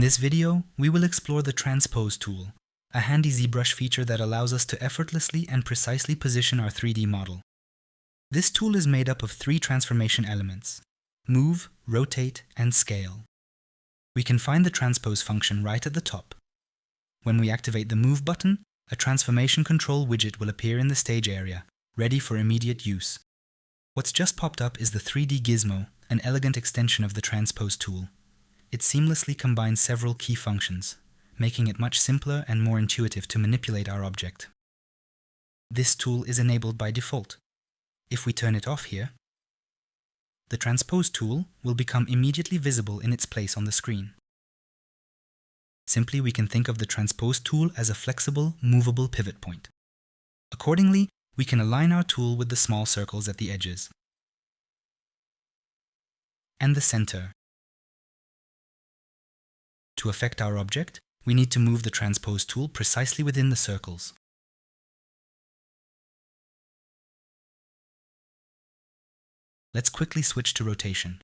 this video, we will explore the Transpose Tool, a handy ZBrush feature that allows us to effortlessly and precisely position our 3D model. This tool is made up of 3 transformation elements: move, rotate, and scale. We can find the transpose function right at the top. When we activate the Move button, a transformation control widget will appear in the stage area, ready for immediate use. What's just popped up is the 3D gizmo, an elegant extension of the Transpose tool. It seamlessly combines several key functions, making it much simpler and more intuitive to manipulate our object. This tool is enabled by default. If we turn it off here, the Transpose tool will become immediately visible in its place on the screen. Simply, we can think of the Transpose tool as a flexible, movable pivot point. Accordingly, we can align our tool with the small circles at the edges and the center. To affect our object, we need to move the Transpose tool precisely within the circles. Let's quickly switch to rotation.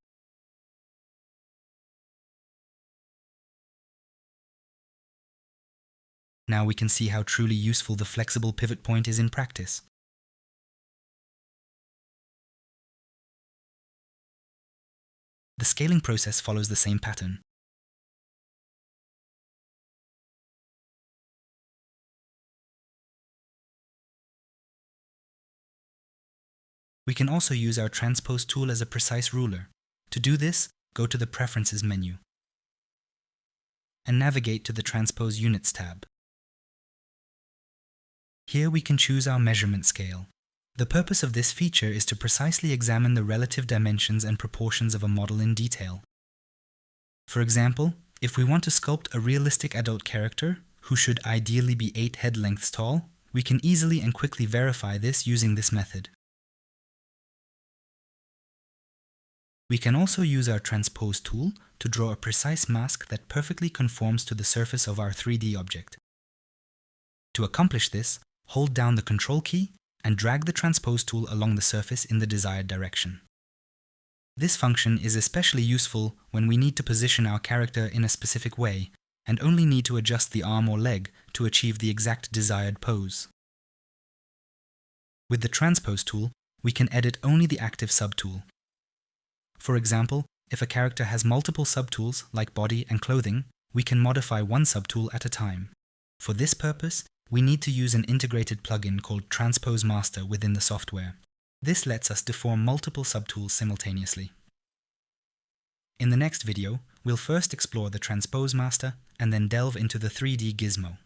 Now we can see how truly useful the flexible pivot point is in practice. The scaling process follows the same pattern. We can also use our Transpose tool as a precise ruler. To do this, go to the Preferences menu and navigate to the Transpose Units tab. Here we can choose our measurement scale. The purpose of this feature is to precisely examine the relative dimensions and proportions of a model in detail. For example, if we want to sculpt a realistic adult character, who should ideally be 8 head lengths tall, we can easily and quickly verify this using this method. We can also use our Transpose tool to draw a precise mask that perfectly conforms to the surface of our 3D object. To accomplish this, hold down the Control key and drag the Transpose tool along the surface in the desired direction. This function is especially useful when we need to position our character in a specific way and only need to adjust the arm or leg to achieve the exact desired pose. With the Transpose tool, we can edit only the active subtool. For example, if a character has multiple subtools like body and clothing, we can modify one subtool at a time. For this purpose, we need to use an integrated plugin called Transpose Master within the software. This lets us deform multiple subtools simultaneously. In the next video, we'll first explore the Transpose Master and then delve into the 3D gizmo.